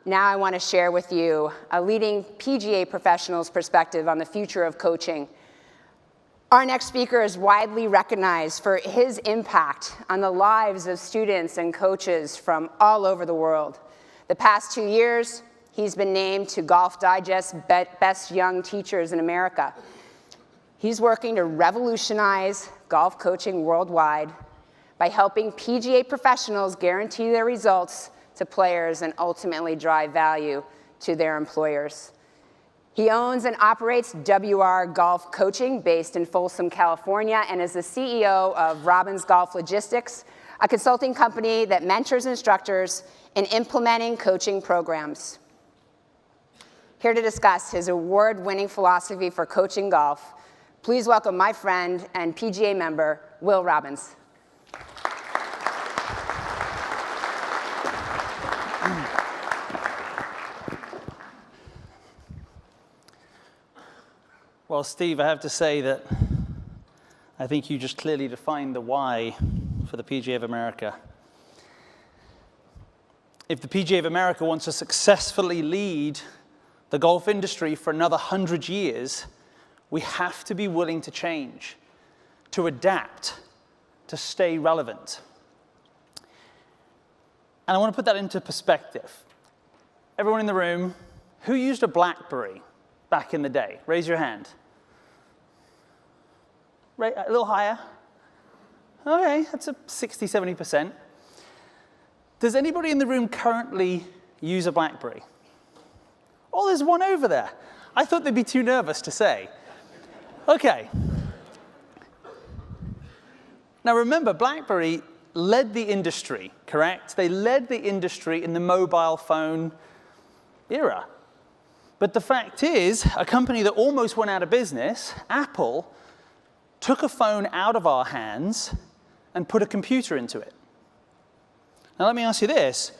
now I want to share with you a leading PGA professional's perspective on the future of coaching. Our next speaker is widely recognized for his impact on the lives of students and coaches from all over the world. The past 2 years, he's been named to Golf Digest's Best Young Teachers in America. He's working to revolutionize golf coaching worldwide by helping PGA professionals guarantee their results to players and ultimately drive value to their employers. He owns and operates WRGolf Coaching based in Folsom, California, and is the CEO of ROBINS Golf Logistix, a consulting company that mentors instructors in implementing coaching programs. Here to discuss his award-winning philosophy for coaching golf, please welcome my friend and PGA member, Will Robins. Well, Steve, I have to say that I think you just clearly defined the why for the PGA of America. If the PGA of America wants to successfully lead the golf industry for another 100 years, we have to be willing to change, to adapt, to stay relevant. And I want to put that into perspective. Everyone in the room, who used a BlackBerry back in the day? Raise your hand. Right, a little higher. Okay, that's a 60, 70%. Does anybody in the room currently use a BlackBerry? Oh, there's one over there. I thought they'd be too nervous to say. Okay. Now remember, BlackBerry led the industry, correct? They led the industry in the mobile phone era. But the fact is, a company that almost went out of business, Apple, took a phone out of our hands and put a computer into it. Now let me ask you this.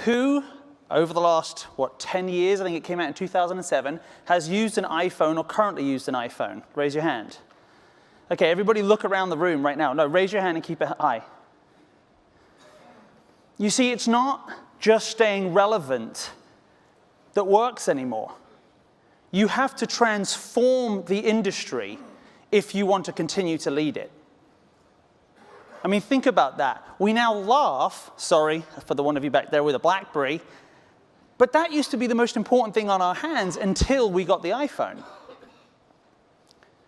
Who, over the last, 10 years, I think it came out in 2007, has used an iPhone or currently used an iPhone? Raise your hand. Okay, everybody look around the room right now. No, raise your hand and keep it high. You see, it's not just staying relevant that works anymore. You have to transform the industry if you want to continue to lead it. I mean, think about that. We now laugh, sorry for the one of you back there with a BlackBerry, but that used to be the most important thing on our hands until we got the iPhone.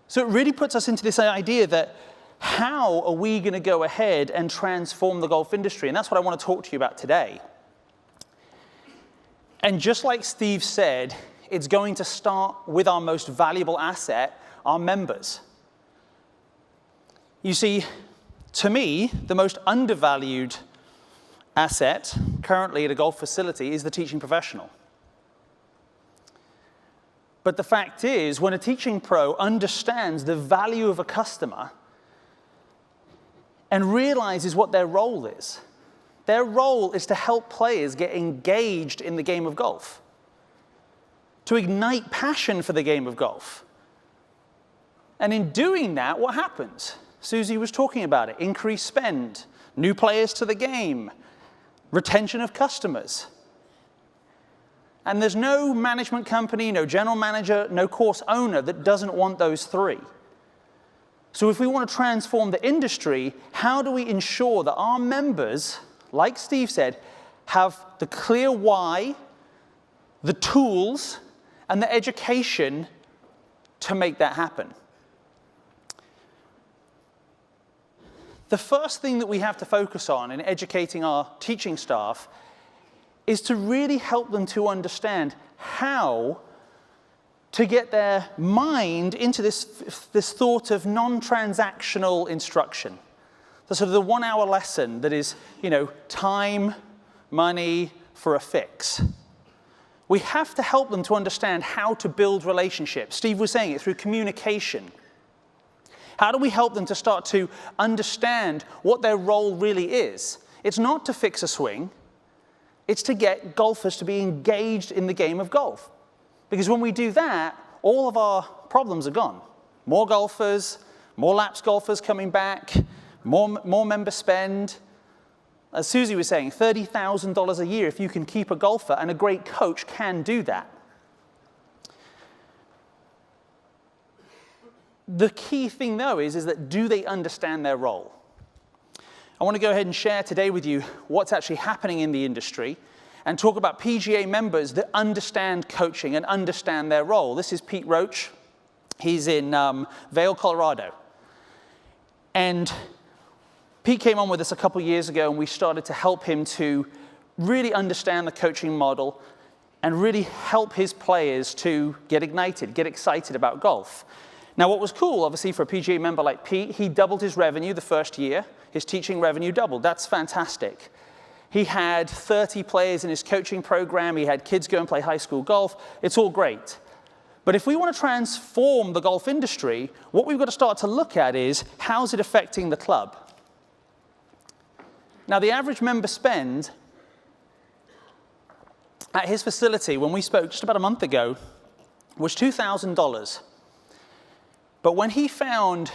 So it really puts us into this idea that how are we going to go ahead and transform the golf industry? And that's what I want to talk to you about today. And just like Steve said, it's going to start with our most valuable asset, our members. You see, to me, the most undervalued asset currently at a golf facility is the teaching professional. But the fact is, when a teaching pro understands the value of a customer and realizes what their role is to help players get engaged in the game of golf, to ignite passion for the game of golf. And in doing that, what happens? Susie was talking about it. Increased spend, new players to the game, retention of customers. And there's no management company, no general manager, no course owner that doesn't want those three. So if we want to transform the industry, how do we ensure that our members, like Steve said, have the clear why, the tools, and the education to make that happen? The first thing that we have to focus on in educating our teaching staff is to really help them to understand how to get their mind into this thought of non-transactional instruction. The sort of the 1 hour lesson that is, time, money for a fix. We have to help them to understand how to build relationships. Steve was saying it through communication. How do we help them to start to understand what their role really is? It's not to fix a swing. It's to get golfers to be engaged in the game of golf. Because when we do that, all of our problems are gone. More golfers, more lapsed golfers coming back, more member spend. As Susie was saying, $30,000 a year if you can keep a golfer, and a great coach can do that. The key thing, though, is that do they understand their role? I want to go ahead and share today with you what's actually happening in the industry and talk about PGA members that understand coaching and understand their role. This is Pete Roach. He's in Vail, Colorado. And Pete came on with us a couple years ago, and we started to help him to really understand the coaching model and really help his players to get ignited, get excited about golf. Now, what was cool, obviously, for a PGA member like Pete, he doubled his revenue the first year. His teaching revenue doubled. That's fantastic. He had 30 players in his coaching program. He had kids go and play high school golf. It's all great. But if we want to transform the golf industry, what we've got to start to look at is, how's it affecting the club? Now, the average member spend at his facility, when we spoke just about a month ago, was $2,000. But when he found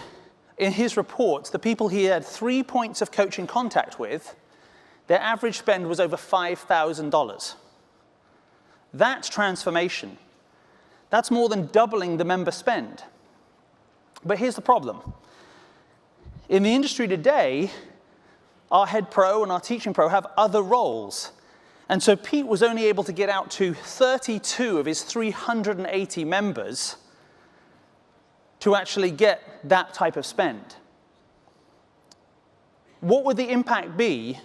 in his reports the people he had 3 points of coaching contact with, their average spend was over $5,000. That's transformation. That's more than doubling the member spend. But here's the problem. In the industry today, our head pro and our teaching pro have other roles. And so Pete was only able to get out to 32 of his 380 members to actually get that type of spend. What would the impact be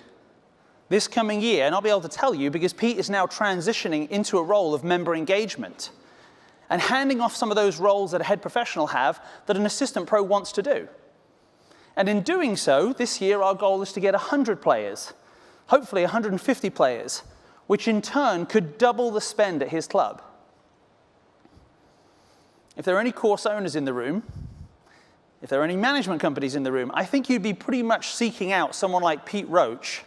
this coming year? And I'll be able to tell you, because Pete is now transitioning into a role of member engagement and handing off some of those roles that a head professional have that an assistant pro wants to do. And in doing so, this year our goal is to get 100 players, hopefully 150 players, which in turn could double the spend at his club. If there are any course owners in the room, if there are any management companies in the room, I think you'd be pretty much seeking out someone like Pete Roach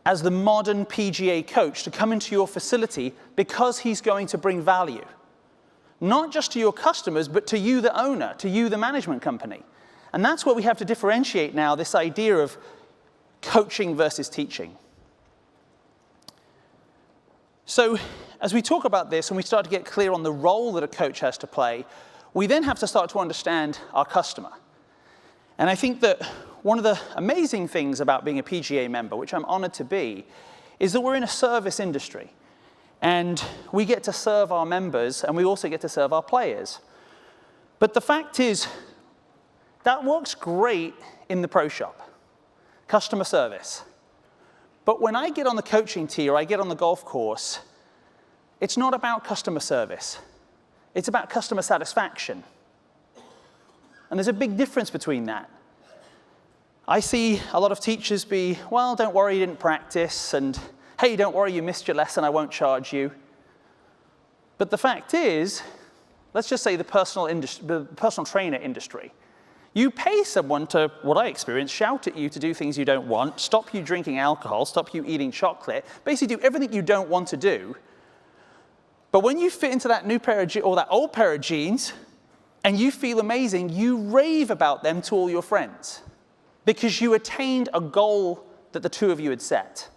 as the modern PGA coach to come into your facility, because he's going to bring value. Not just to your customers, but to you, the owner, to you, the management company. And that's where we have to differentiate now, this idea of coaching versus teaching. So as we talk about this and we start to get clear on the role that a coach has to play, we then have to start to understand our customer. And I think that one of the amazing things about being a PGA member, which I'm honored to be, is that we're in a service industry. And we get to serve our members, and we also get to serve our players. But the fact is, that works great in the pro shop, customer service. But when I get on the coaching tee or I get on the golf course, it's not about customer service. It's about customer satisfaction. And there's a big difference between that. I see a lot of teachers be, well, don't worry, you didn't practice, and hey, don't worry, you missed your lesson, I won't charge you. But the fact is, let's just say the personal trainer industry. You pay someone to, what I experience, shout at you to do things you don't want, stop you drinking alcohol, stop you eating chocolate, basically do everything you don't want to do. But when you fit into that new pair of or that old pair of jeans, and you feel amazing, you rave about them to all your friends because you attained a goal that the two of you had set.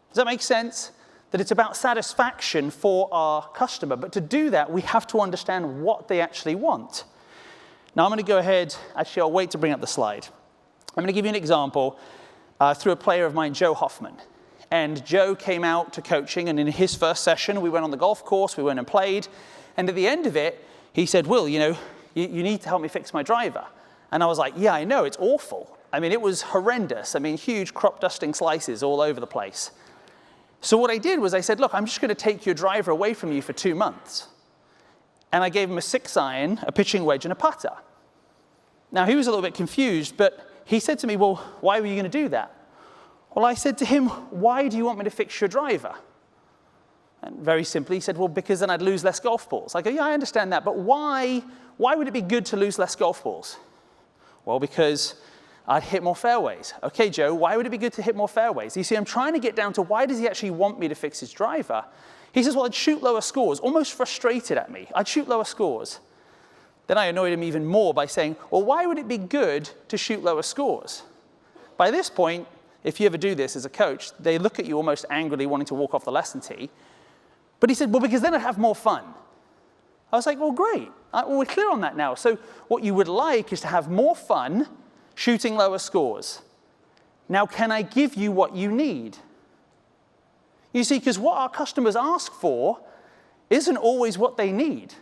Does that make sense? That it's about satisfaction for our customer. But to do that, we have to understand what they actually want. Now, I'm going to go ahead. Actually, I'll wait to bring up the slide. I'm going to give you an example through a player of mine, Joe Hoffman. And Joe came out to coaching, and in his first session, we went on the golf course, we went and played. And at the end of it, he said, Will, you need to help me fix my driver. And I was like, yeah, I know, it's awful. I mean, it was horrendous. I mean, huge crop dusting slices all over the place. So what I did was I said, look, I'm just going to take your driver away from you for 2 months. And I gave him a 6-iron, a pitching wedge, and a putter. Now, he was a little bit confused, but he said to me, well, why were you going to do that? Well, I said to him, why do you want me to fix your driver? And very simply, he said, well, because then I'd lose less golf balls. I go, yeah, I understand that, but why would it be good to lose less golf balls? Well, because I'd hit more fairways. Okay, Joe, why would it be good to hit more fairways? You see, I'm trying to get down to why does he actually want me to fix his driver? He says, well, I'd shoot lower scores, almost frustrated at me. I'd shoot lower scores. Then I annoyed him even more by saying, well, why would it be good to shoot lower scores? By this point, if you ever do this as a coach, they look at you almost angrily wanting to walk off the lesson tee. But he said, well, because then I'd have more fun. I was like, well, great. Well, we're clear on that now. So what you would like is to have more fun shooting lower scores. Now, can I give you what you need? You see, because what our customers ask for isn't always what they need.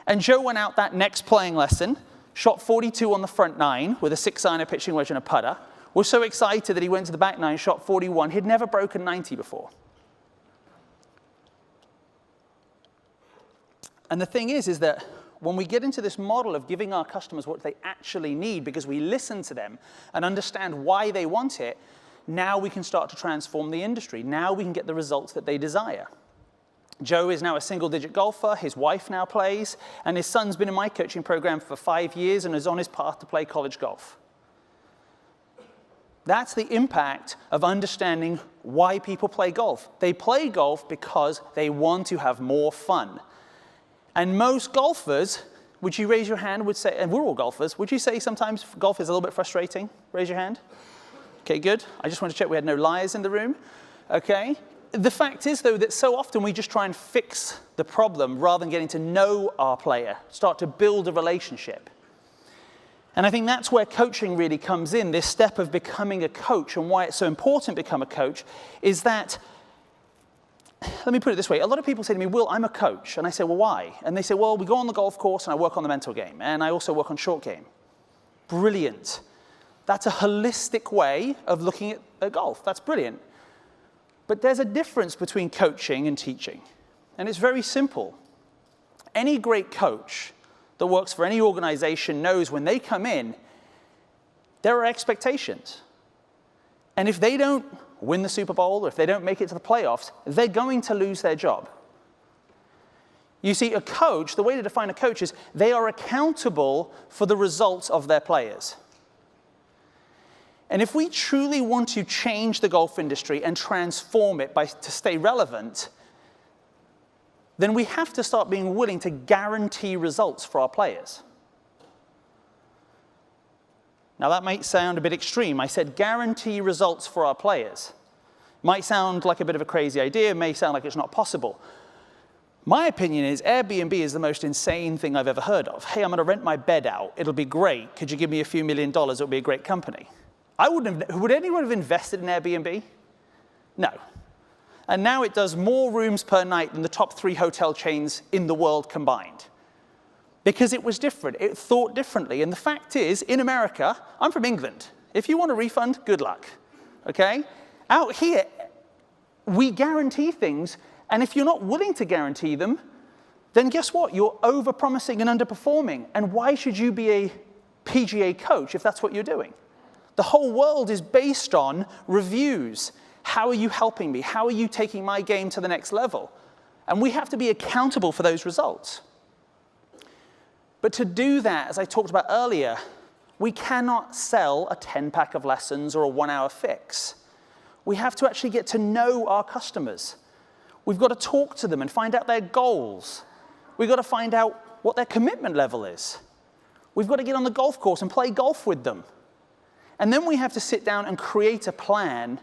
And Joe went out that next playing lesson, shot 42 on the front nine with a 6-iron, a pitching wedge, and a putter. Was so excited that he went to the back nine, shot 41. He'd never broken 90 before. And the thing is that when we get into this model of giving our customers what they actually need because we listen to them and understand why they want it, now we can start to transform the industry. Now we can get the results that they desire. Joe is now a single-digit golfer, his wife now plays, and his son's been in my coaching program for 5 years and is on his path to play college golf. That's the impact of understanding why people play golf. They play golf because they want to have more fun. And most golfers, would you raise your hand, would say, and we're all golfers, would you say sometimes golf is a little bit frustrating? Raise your hand. Okay, good. I just want to check we had no liars in the room. Okay. The fact is, though, that so often we just try and fix the problem rather than getting to know our player, start to build a relationship. And I think that's where coaching really comes in, this step of becoming a coach, and why it's so important to become a coach is that, let me put it this way, a lot of people say to me, Will, I'm a coach. And I say, well, why? And they say, well, we go on the golf course and I work on the mental game, and I also work on short game. Brilliant. That's a holistic way of looking at golf. That's brilliant. But there's a difference between coaching and teaching. And it's very simple. Any great coach that works for any organization knows when they come in, there are expectations. And if they don't win the Super Bowl, or if they don't make it to the playoffs, they're going to lose their job. You see, a coach, the way to define a coach is they are accountable for the results of their players. And if we truly want to change the golf industry and transform it to stay relevant, then we have to start being willing to guarantee results for our players. Now, that might sound a bit extreme. I said guarantee results for our players. Might sound like a bit of a crazy idea, may sound like it's not possible. My opinion is Airbnb is the most insane thing I've ever heard of. Hey, I'm going to rent my bed out. It'll be great. Could you give me a few $1 million? It'll be a great company. Would anyone have invested in Airbnb? No. And now it does more rooms per night than the top 3 hotel chains in the world combined. Because it was different. It thought differently. And the fact is, in America, I'm from England. If you want a refund, good luck. Okay? Out here, we guarantee things. And if you're not willing to guarantee them, then guess what? You're over-promising and underperforming. And why should you be a PGA coach if that's what you're doing? The whole world is based on reviews. How are you helping me? How are you taking my game to the next level? And we have to be accountable for those results. But to do that, as I talked about earlier, we cannot sell a 10-pack of lessons or a 1-hour fix. We have to actually get to know our customers. We've got to talk to them and find out their goals. We've got to find out what their commitment level is. We've got to get on the golf course and play golf with them. And then we have to sit down and create a plan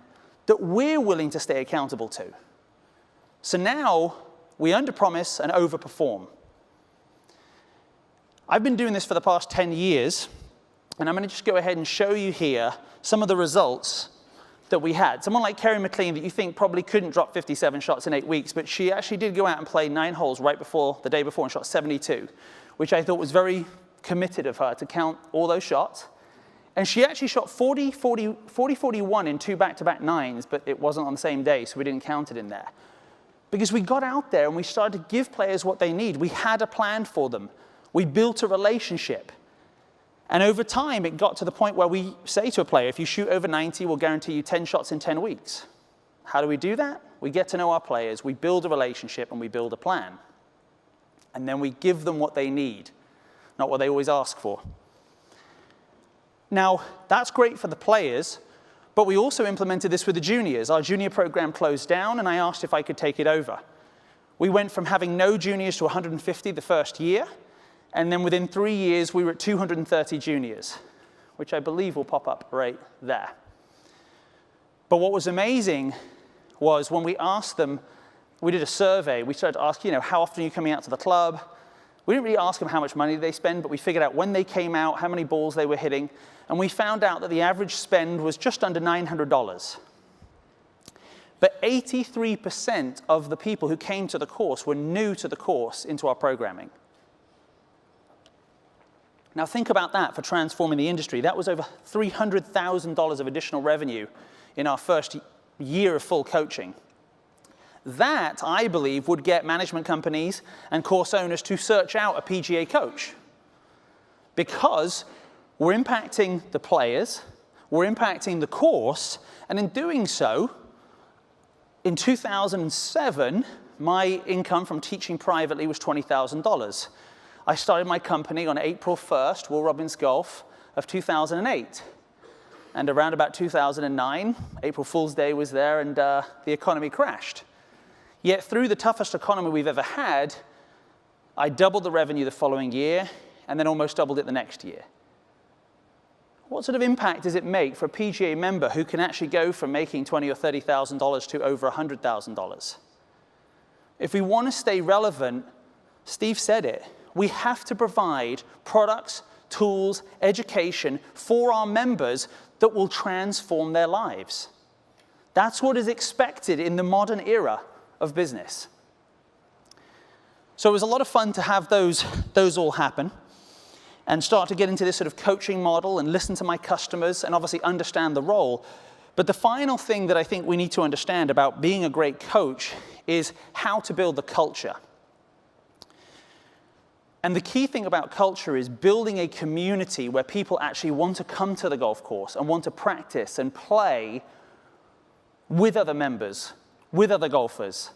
that we're willing to stay accountable to. So now we underpromise and overperform. I've been doing this for the past 10 years, and I'm going to just go ahead and show you here some of the results that we had. Someone like Kerry McLean that you think probably couldn't drop 57 shots in 8 weeks, but she actually did go out and play 9 holes right before, the day before, and shot 72, which I thought was very committed of her to count all those shots. And she actually shot 40-41 in 2 back-to-back 9s, but it wasn't on the same day, so we didn't count it in there. Because we got out there and we started to give players what they need. We had a plan for them. We built a relationship. And over time, it got to the point where we say to a player, if you shoot over 90, we'll guarantee you 10 shots in 10 weeks. How do we do that? We get to know our players, we build a relationship, and we build a plan. And then we give them what they need, not what they always ask for. Now, that's great for the players, but we also implemented this with the juniors. Our junior program closed down, and I asked if I could take it over. We went from having no juniors to 150 the first year, and then within 3 years, we were at 230 juniors, which I believe will pop up right there. But what was amazing was when we asked them, we did a survey, we started to ask, how often are you coming out to the club? We didn't really ask them how much money they spend, but we figured out when they came out, how many balls they were hitting, and we found out that the average spend was just under $900. But 83% of the people who came to the course were new to the course into our programming. Now think about that for transforming the industry. That was over $300,000 of additional revenue in our first year of full coaching. That, I believe, would get management companies and course owners to search out a PGA coach. Because we're impacting the players, we're impacting the course, and in doing so, in 2007, my income from teaching privately was $20,000. I started my company on April 1st, WRGolf of 2008. And around about 2009, April Fool's Day was there, and the economy crashed. Yet through the toughest economy we've ever had, I doubled the revenue the following year, and then almost doubled it the next year. What sort of impact does it make for a PGA member who can actually go from making $20,000 or $30,000 to over $100,000? If we want to stay relevant, Steve said it, we have to provide products, tools, education for our members that will transform their lives. That's what is expected in the modern era of business. So it was a lot of fun to have those all happen and start to get into this sort of coaching model and listen to my customers and obviously understand the role. But the final thing that I think we need to understand about being a great coach is how to build the culture. And the key thing about culture is building a community where people actually want to come to the golf course and want to practice and play with other members, with other golfers.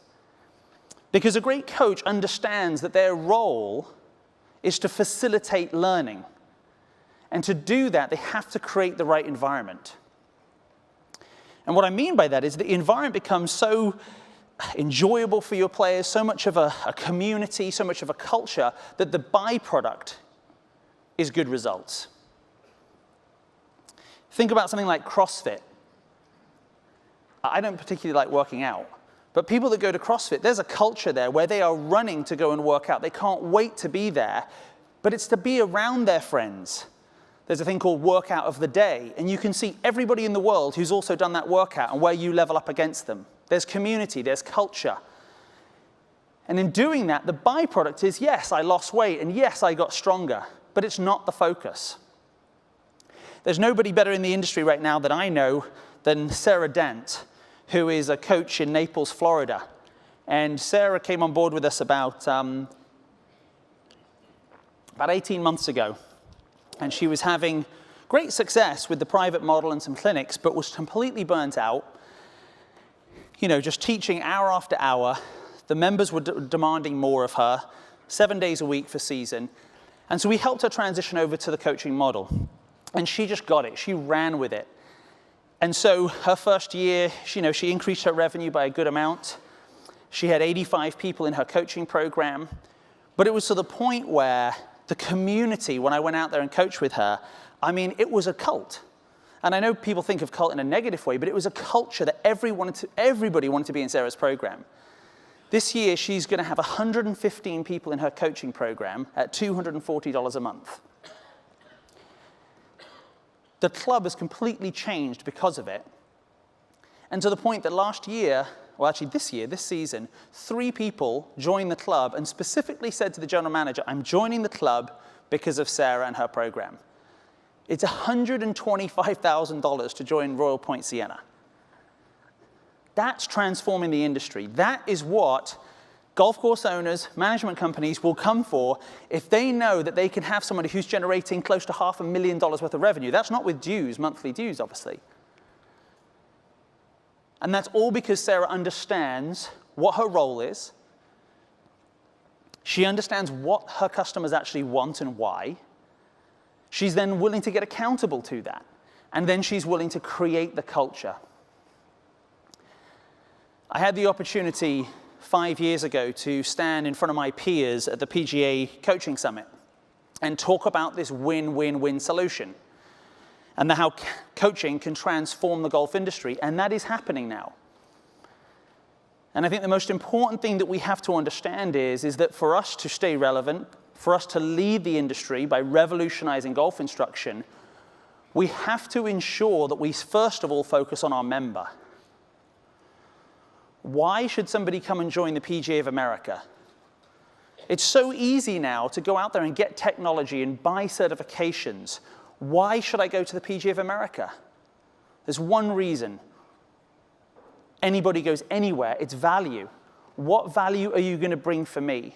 Because a great coach understands that their role is to facilitate learning. And to do that, they have to create the right environment. And what I mean by that is the environment becomes so enjoyable for your players, so much of a community, so much of a culture, that the byproduct is good results. Think about something like CrossFit. I don't particularly like working out, but people that go to CrossFit, there's a culture there where they are running to go and work out. They can't wait to be there, but it's to be around their friends. There's a thing called workout of the day, and you can see everybody in the world who's also done that workout and where you level up against them. There's community, there's culture. And in doing that, the byproduct is, yes, I lost weight, and yes, I got stronger, but it's not the focus. There's nobody better in the industry right now that I know than Sarah Dent, who is a coach in Naples, Florida. And Sarah came on board with us about 18 months ago. And she was having great success with the private model and some clinics, but was completely burnt out. Just teaching hour after hour. The members were demanding more of her, 7 days a week for season. And so we helped her transition over to the coaching model. And she just got it. She ran with it. And so her first year, she increased her revenue by a good amount. She had 85 people in her coaching program. But it was to the point where the community, when I went out there and coached with her, it was a cult. And I know people think of cult in a negative way, but it was a culture that everybody wanted to be in Sarah's program. This year, she's going to have 115 people in her coaching program at $240 a month. The club has completely changed because of it. And to the point that this season, 3 people joined the club and specifically said to the general manager, I'm joining the club because of Sarah and her program. It's $125,000 to join Royal Point Siena. That's transforming the industry. That is what golf course owners, management companies will come for if they know that they can have somebody who's generating close to $500,000 worth of revenue. That's not with dues, monthly dues, obviously. And that's all because Sarah understands what her role is. She understands what her customers actually want and why. She's then willing to get accountable to that. And then she's willing to create the culture. I had the opportunity 5 years ago to stand in front of my peers at the PGA Coaching Summit and talk about this win-win-win solution. and how coaching can transform the golf industry, and that is happening now. And I think the most important thing that we have to understand is that for us to stay relevant, for us to lead the industry by revolutionizing golf instruction, we have to ensure that we first of all focus on our member. Why should somebody come and join the PGA of America? It's so easy now to go out there and get technology and buy certifications. Why should I go to the PGA of America? There's one reason. Anybody goes anywhere, it's value. What value are you going to bring for me?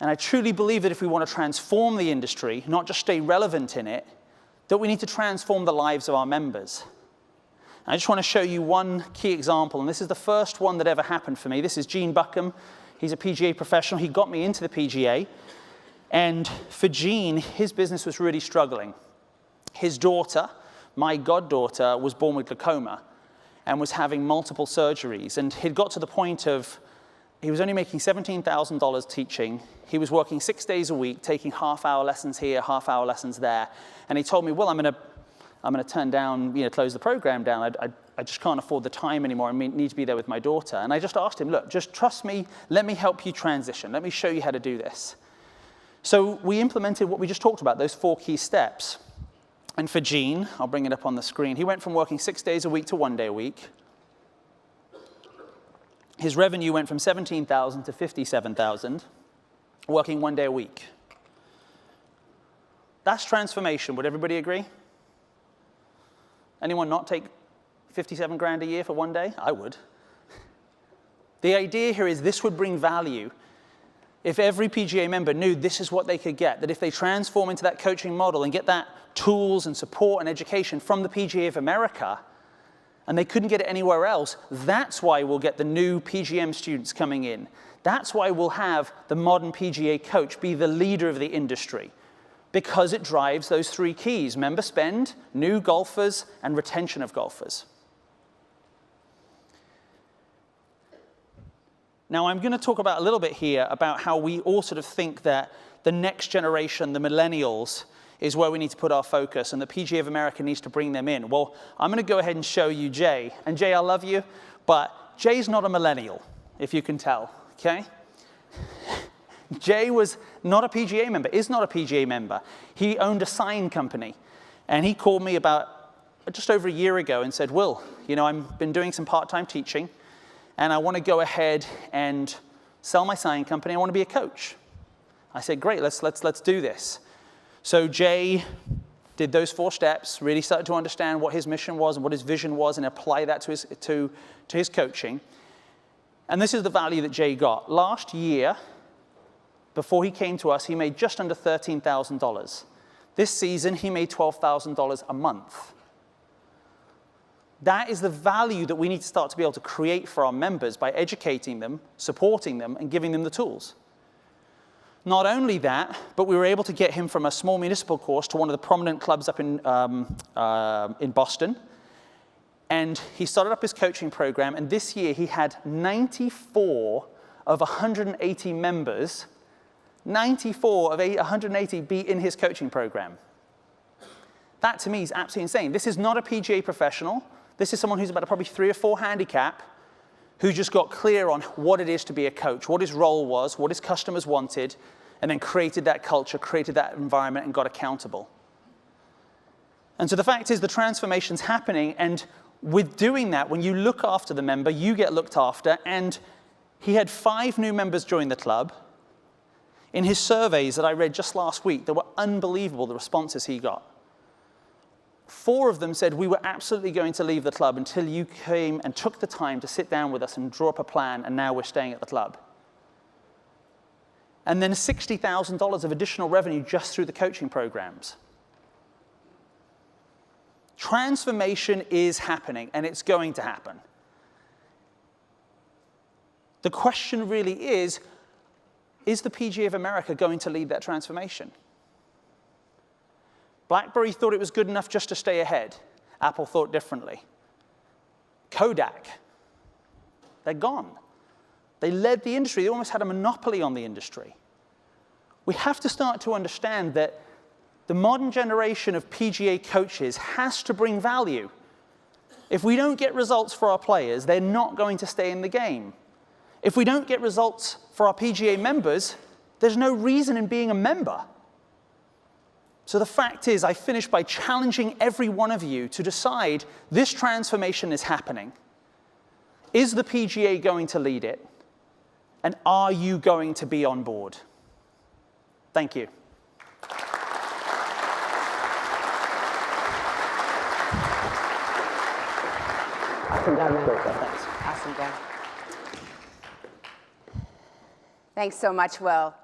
And I truly believe that if we want to transform the industry, not just stay relevant in it, that we need to transform the lives of our members. I just want to show you one key example, and this is the first one that ever happened for me. This is Gene Buckham. He's a PGA professional. He got me into the PGA. And for Gene, his business was really struggling. His daughter, my goddaughter, was born with glaucoma and was having multiple surgeries. And he'd got to the point of, he was only making $17,000 teaching. He was working 6 days a week, taking half-hour lessons here, half-hour lessons there. And he told me, well, I'm going to turn down, close the program down. I just can't afford the time anymore. I need to be there with my daughter. And I just asked him, look, just trust me. Let me help you transition. Let me show you how to do this. So we implemented what we just talked about, those 4 key steps. And for Gene, I'll bring it up on the screen, he went from working 6 days a week to 1 day a week. His revenue went from $17,000 to $57,000, working 1 day a week. That's transformation. Would everybody agree? Anyone not take 57 grand a year for 1 day? I would. The idea here is this would bring value. If every PGA member knew this is what they could get, that if they transform into that coaching model and get that tools and support and education from the PGA of America, and they couldn't get it anywhere else, that's why we'll get the new PGM students coming in. That's why we'll have the modern PGA coach be the leader of the industry, because it drives those 3 keys: member spend, new golfers, and retention of golfers. Now, I'm going to talk about a little bit here about how we all sort of think that the next generation, the millennials, is where we need to put our focus, and the PGA of America needs to bring them in. Well, I'm going to go ahead and show you Jay. And Jay, I love you, but Jay's not a millennial, if you can tell, okay? Jay was not a PGA member, is not a PGA member. He owned a sign company, and he called me about just over a year ago and said, Will, I've been doing some part-time teaching, and I want to go ahead and sell my sign company. I want to be a coach. I said, great, let's do this. So Jay did those 4 steps, really started to understand what his mission was and what his vision was, and apply that to his coaching. And this is the value that Jay got. Last year, before he came to us, he made just under $13,000. This season, he made $12,000 a month. That is the value that we need to start to be able to create for our members by educating them, supporting them, and giving them the tools. Not only that, but we were able to get him from a small municipal course to one of the prominent clubs up in Boston. And he started up his coaching program, and this year he had 94 of 180 members, 94 of 180 be in his coaching program. That to me is absolutely insane. This is not a PGA professional. This is someone who's about a probably 3 or 4 handicap, who just got clear on what it is to be a coach, what his role was, what his customers wanted, and then created that culture, created that environment, and got accountable. And so the fact is the transformation's happening, and with doing that, when you look after the member, you get looked after, and he had 5 new members join the club. In his surveys that I read just last week, they were unbelievable, the responses he got. 4 of them said, we were absolutely going to leave the club until you came and took the time to sit down with us and draw up a plan, and now we're staying at the club. And then $60,000 of additional revenue just through the coaching programs. Transformation is happening, and it's going to happen. The question really is the PGA of America going to lead that transformation? BlackBerry thought it was good enough just to stay ahead. Apple thought differently. Kodak, they're gone. They led the industry. They almost had a monopoly on the industry. We have to start to understand that the modern generation of PGA coaches has to bring value. If we don't get results for our players, they're not going to stay in the game. If we don't get results for our PGA members, there's no reason in being a member. So the fact is, I finish by challenging every one of you to decide this transformation is happening. Is the PGA going to lead it? And are you going to be on board? Thank you. Awesome job, man. Thanks. Awesome job. Thanks so much, Will.